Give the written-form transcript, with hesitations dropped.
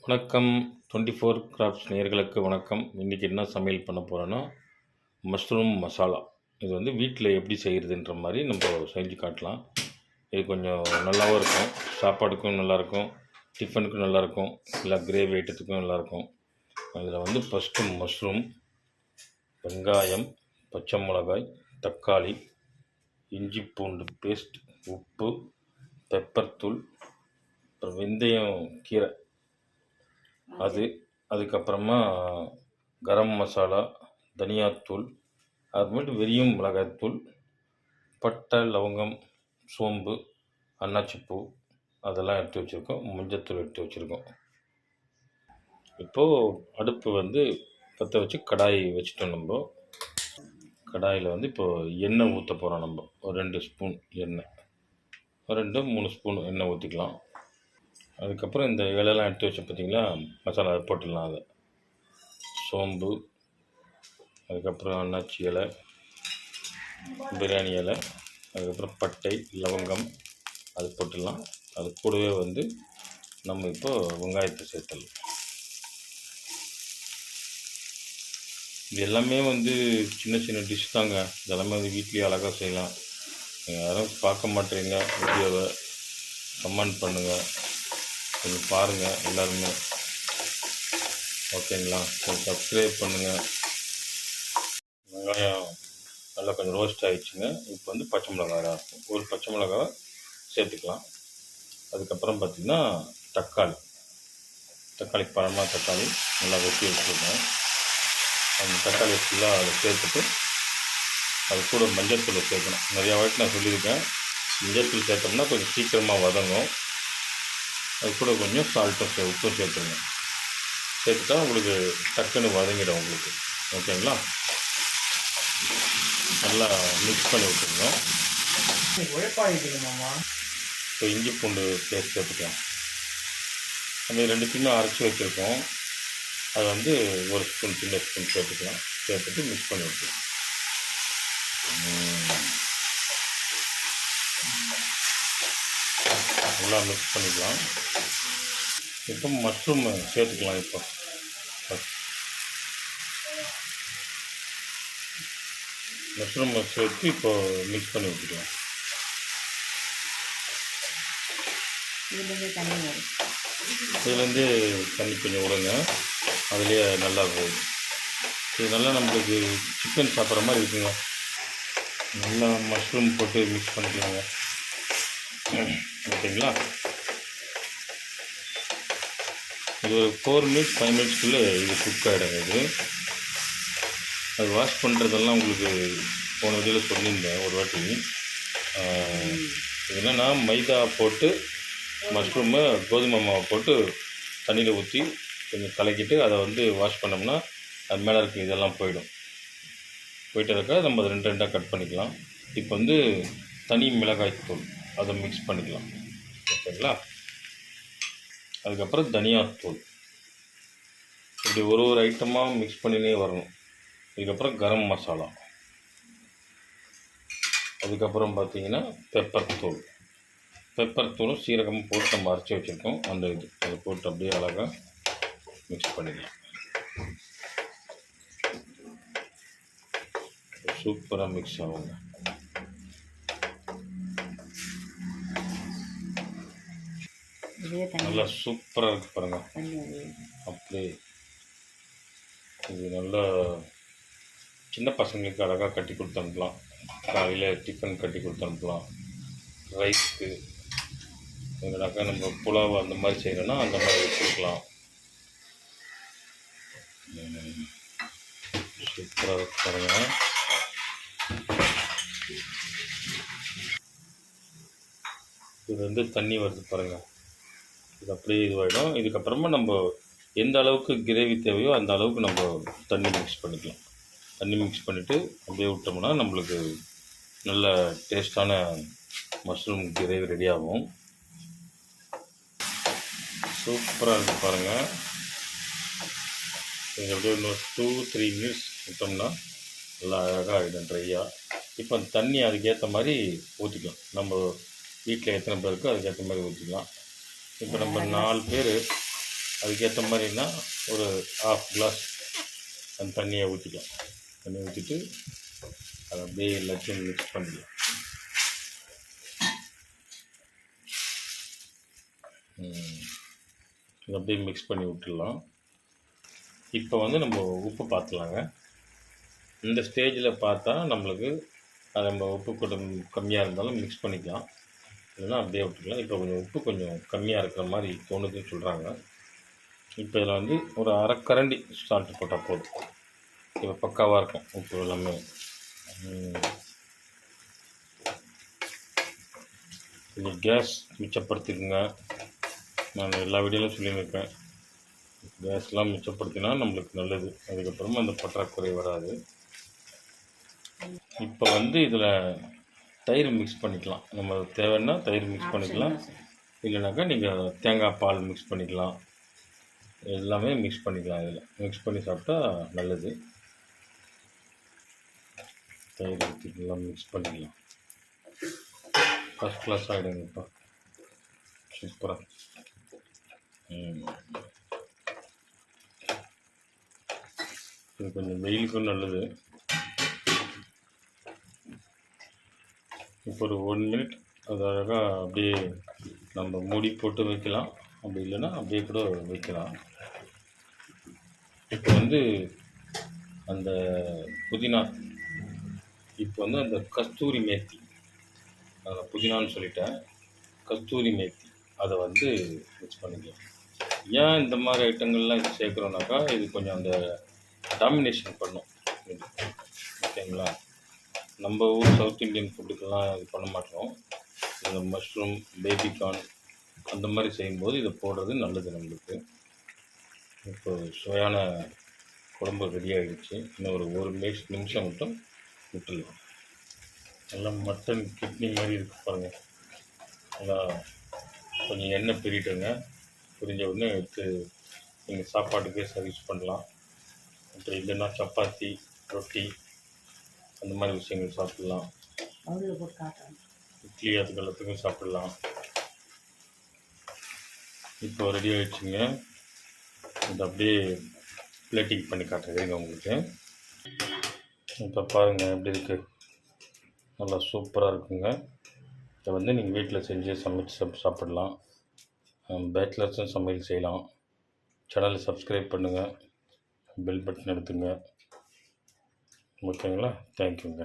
வணக்கம். 24 கிராஃப்ட்ஸ் நேயர்களுக்கு வணக்கம். இன்றைக்கி என்ன சமையல் பண்ண போகிறோன்னா, மஷ்ரூம் மசாலா. இது வந்து வீட்டில் எப்படி செய்கிறதுன்ற மாதிரி நம்ம செஞ்சு காட்டலாம். இது கொஞ்சம் நல்லாவும் இருக்கும், சாப்பாடுக்கும் நல்லாயிருக்கும், டிஃபனுக்கும் நல்லாயிருக்கும், இல்லை கிரேவி ஐட்டத்துக்கும் நல்லாயிருக்கும். அதில் வந்து ஃபஸ்ட்டு மஷ்ரூம், வெங்காயம், பச்சை மிளகாய், தக்காளி, இஞ்சி பூண்டு பேஸ்ட், உப்பு, பெப்பர் தூள், அப்புறம் வெந்தயம் கீரை அதுக்கப்புறமா கரம் மசாலா, தனியாத்தூள், அப்புறமேட்டு வெறியும் மிளகாய்த்தூள், பட்டை, லவங்கம், சோம்பு, அன்னாச்சிப்பூ அதெல்லாம் எடுத்து வச்சுருக்கோம். மஞ்சத்தூள் எடுத்து வச்சுருக்கோம். இப்போது அடுப்பு வந்து பற்ற வச்சு கடாய் வச்சுட்டோம். நம்ம கடாயில் வந்து இப்போது எண்ணெய் ஊற்ற போகிறோம். நம்ம ஒரு 2 ஸ்பூன் எண்ணெய், 2-3 ஸ்பூன் எண்ணெய் ஊற்றிக்கலாம். அதுக்கப்புறம் இந்த இலையெல்லாம் எடுத்து வச்சு பார்த்தீங்களா, மசாலா போட்டுடலாம். அதை சோம்பு, அதுக்கப்புறம் அன்னாச்சி இலை, பிரியாணி இலை, அதுக்கப்புறம் பட்டை, லவங்கம் அது போட்டுடலாம். அது கூடவே வந்து நம்ம இப்போது வெங்காயத்தை சேர்த்துடலாம். இது எல்லாமே வந்து சின்ன சின்ன டிஷ் தாங்க. இதெல்லாமே வந்து வீட்லேயே அழகாக செய்யலாம். யாரும் பார்க்க மாட்டேறீங்க வீடியோவை, கமெண்ட் பண்ணுங்கள், கொஞ்சம் பாருங்கள் எல்லாருமே, ஓகேங்களா? கொஞ்சம் சப்ஸ்கிரைப் பண்ணுங்கள். வெங்காயம் நல்லா கொஞ்சம் ரோஸ்ட் ஆகிடுச்சுங்க. இப்போ வந்து பச்சை மிளகாய் இருக்கும், ஒரு பச்சை மிளகாவை சேர்த்துக்கலாம். அதுக்கப்புறம் பார்த்திங்கன்னா தக்காளி பழமாக தக்காளி நல்லா வெட்டி வச்சுருக்கோம். அந்த தக்காளி ஃபுல்லாக அதை சேர்த்துட்டு அது கூட மஞ்சள் தூளை சேர்க்கணும். நிறையா வாட்டி நான் சொல்லியிருக்கேன், மஞ்சள் தூள் சேர்த்தோம்னா கொஞ்சம் சீக்கிரமாக வதங்கும். அது கூட கொஞ்சம் உப்பும் சேர்த்துருங்க. சேர்த்துட்டா உங்களுக்கு டக்குன்னு வதங்கிடும் உங்களுக்கு, ஓகேங்களா? நல்லா மிக்ஸ் பண்ணி விட்டுருங்க. இப்போ இஞ்சி பூண்டு பேஸ்ட் சேர்த்துக்கலாம். நம்ம ரெண்டுத்தையுமே அரைச்சி வச்சுருக்கோம். அதை வந்து ஒரு ஸ்பூன், சின்ன ஸ்பூன் சேர்த்துக்கலாம். சேர்த்துட்டு மிக்ஸ் பண்ணி விட்டுருங்க. நல்லா மிக்ஸ் பண்ணிக்கலாம். இப்போ மஷ்ரூம் சேர்த்துக்கலாம். இப்போ மஷ்ரூம் சேர்த்து இப்போ மிக்ஸ் பண்ணி விட்டுக்கலாம். இதுலேருந்து தண்ணி கொஞ்சம் விடுங்க, அதுலேயே நல்லா போகுது. இது நல்லா நம்மளுக்கு சிக்கன் சாப்பிட்ற மாதிரி இருக்குங்க. நல்லா மஷ்ரூம் போட்டு மிக்ஸ் பண்ணிக்கலாங்க, ஓகேங்களா? இது ஒரு 4 மினிட்ஸ் 5 மினிட்ஸ்க்குள்ளே இது குக் ஆகிடுங்க. இது அது வாஷ் பண்ணுறதெல்லாம் உங்களுக்கு போன வீடியோவில் சொல்லியிருந்தேன் ஒரு வாட்டி. இது என்னென்னா, மைதா போட்டு மஷ்ரூமை கோதுமை மாவை போட்டு தண்ணியில் ஊற்றி கொஞ்சம் கலக்கிட்டு அதை வந்து வாஷ் பண்ணோம்னா அது மேலே இருக்க இதெல்லாம் போயிட்டு நம்ம அதை 2 கட் பண்ணிக்கலாம். இப்போ வந்து தனி மிளகாய் தூள் அதை மிக்ஸ் பண்ணிக்கலாம், ஓகேங்களா? அதுக்கப்புறம் தனியாத்தூள், இப்படி ஒரு ஐட்டமாக மிக்ஸ் பண்ணினே வரணும். இதுக்கப்புறம் கரம் மசாலா, அதுக்கப்புறம் பார்த்திங்கன்னா பெப்பர் தூளும் சீரகமும் போட்டு நம்ம அரைச்சி வச்சுருக்கோம். அதை போட்டு அப்படியே அழகாக மிக்ஸ் பண்ணிக்கலாம். சூப்பராக மிக்ஸ் ஆகுங்க. நல்லா சூப்பராக இருக்குது பாருங்கள். அப்படியே இது நல்லா சின்ன பசங்களுக்கு அழகாக கட்டி கொடுத்து அனுப்பலாம். காலையில் டிஃபன் கட்டி கொடுத்து அனுப்பலாம். ரைஸ்க்கு எங்கனாக்கா நம்ம புலாவ் அந்த மாதிரி செய்யணும்னா அந்த மாதிரி வச்சுருக்கலாம். சூப்பராக இருக்கு பாருங்கள். இது வந்து தண்ணி வருது பாருங்கள். இது அப்படியே இதுவாகிடும். இதுக்கப்புறமா நம்ம எந்த அளவுக்கு கிரேவி தேவையோ அந்த அளவுக்கு நம்ம தண்ணி மிக்ஸ் பண்ணிக்கலாம். தண்ணி மிக்ஸ் பண்ணிவிட்டு அப்படியே விட்டோம்னா நம்மளுக்கு நல்ல டேஸ்டான மஷ்ரூம் கிரேவி ரெடி ஆகும். சூப்பராக இருக்குது பாருங்கள். இது அப்படியே இன்னும் 2-3 மினிட்ஸ் விட்டோம்னா நல்லா அழகாக ஆகிடும் ட்ரையாக. இப்போ அந்த தண்ணி அதுக்கேற்ற மாதிரி ஊற்றிக்கலாம். நம்ம வீட்டில் எத்தனை பேருக்கோ அதுக்கேற்ற மாதிரி ஊற்றிக்கலாம். இப்போ நம்ம 4 பேர் அதுக்கேற்ற மாதிரின்னா ஒரு 1/2 கிளாஸ் அந்த தண்ணியை ஊற்றிக்கலாம். தண்ணி ஊற்றிட்டு அதை அப்படியே எல்லாத்தையும் மிக்ஸ் பண்ணிக்கலாம். இதை அப்படியே மிக்ஸ் பண்ணி விட்டுடலாம். இப்போ வந்து நம்ம உப்பு பார்த்துலாங்க. இந்த ஸ்டேஜில் பார்த்தா நம்மளுக்கு நம்ம உப்பு கொஞ்சம் கம்மியாக இருந்தாலும் மிக்ஸ் பண்ணிக்கலாம், இல்லைன்னா அப்படியே விட்டுக்கலாம். இப்போ கொஞ்சம் உப்பு கொஞ்சம் கம்மியாக இருக்கிற மாதிரி தோணுதுன்னு சொல்கிறாங்க. இப்போ இதில் வந்து ஒரு அரைக்கரண்டி சால்ட்டு போட்டால் போதும். இப்போ பக்காவாக இருக்கும் உப்பு எல்லாமே. கொஞ்சம் கேஸ் மிச்சப்படுத்திக்குங்க. நான் எல்லா வீடியோலையும் சொல்லியிருக்கேன், கேஸ்லாம் மிச்சப்படுத்தினா நம்மளுக்கு நல்லது. அதுக்கப்புறமா அந்த பற்றாக்குறை வராது. இப்போ வந்து இதில் தயிர் மிக்ஸ் பண்ணிக்கலாம். நம்ம தேவைன்னா தயிர் மிக்ஸ் பண்ணிக்கலாம், இல்லைனாக்கா நீங்கள் தேங்காய் பால் மிக்ஸ் பண்ணிக்கலாம். எல்லாமே மிக்ஸ் பண்ணிக்கலாம். இதில் மிக்ஸ் பண்ணி சாப்பிட்டா நல்லது. தயிர் ஊற்றிக்கலாம், மிக்ஸ் பண்ணிக்கலாம். ஃபஸ்ட் கிளாஸ் ஆகிடுங்கப்பா, சூப்பராக. இது கொஞ்சம் வெயிலுக்கும் நல்லது. இப்போ ஒரு 1 மினிட் அது அழகாக அப்படியே நம்ம மூடி போட்டு வைக்கலாம், அப்படி இல்லைன்னா அப்படியே கூட வைக்கலாம். இப்போ வந்து அந்த புதினா, இப்போ வந்து அந்த கஸ்தூரி மேத்தி, அதில் புதினான்னு சொல்லிட்டேன், கஸ்தூரி மேத்தி அதை வந்து மிக்ஸ் பண்ணிக்கலாம். ஏன் இந்த மாதிரி ஐட்டங்கள்லாம் இது சேர்க்குறோன்னாக்கா, இது கொஞ்சம் அந்த டாமினேஷன் பண்ணும் இது, ஓகேங்களா. நம்ம ஊர் சவுத் இண்டியன் ஃபுட்டுக்கெல்லாம் இது பண்ண மாட்டோம். இந்த மஷ்ரூம், பேபிகார்ன் அந்த மாதிரி செய்யும்போது இதை போடுறது நல்லது நம்மளுக்கு. இப்போ சுவையான குழம்பு ரெடி ஆகிடுச்சு. இன்னும் ஒரு 1 நிமிஷம் மட்டும் விட்டுடலாம். நல்லா மட்டன் கிட்னி மாதிரி இருக்கு பாருங்கள். நல்லா கொஞ்சம் எண்ணெய் பிரிட்டுங்க. பிரிஞ்ச உடனே எடுத்து நீங்கள் சாப்பாட்டுக்கே சர்வீஸ் பண்ணலாம். அப்படி இல்லைன்னா சப்பாத்தி, ரொட்டி அந்த மாதிரி விஷயங்கள் சாப்பிட்லாம். இட்லி அதுக்கு எல்லாத்துக்கும் சாப்பிட்லாம். இப்போ ரெடி ஆகிடுச்சுங்க. இது அப்படியே பிளேட்டிங் பண்ணி காட்டுறேங்க உங்களுக்கு. இப்போ பாருங்கள் எப்படி இருக்குது, நல்லா சூப்பராக இருக்குங்க. இதை வந்து நீங்கள் வீட்டில் செஞ்சு சமைச்சு சாப்பிடலாம். பேச்சுலர்ஸும் சமையல் செய்யலாம். சேனலை சப்ஸ்கிரைப் பண்ணுங்கள், பெல் பட்டன் எடுத்துங்க, ஓகேங்களா. தேங்க்யூங்க.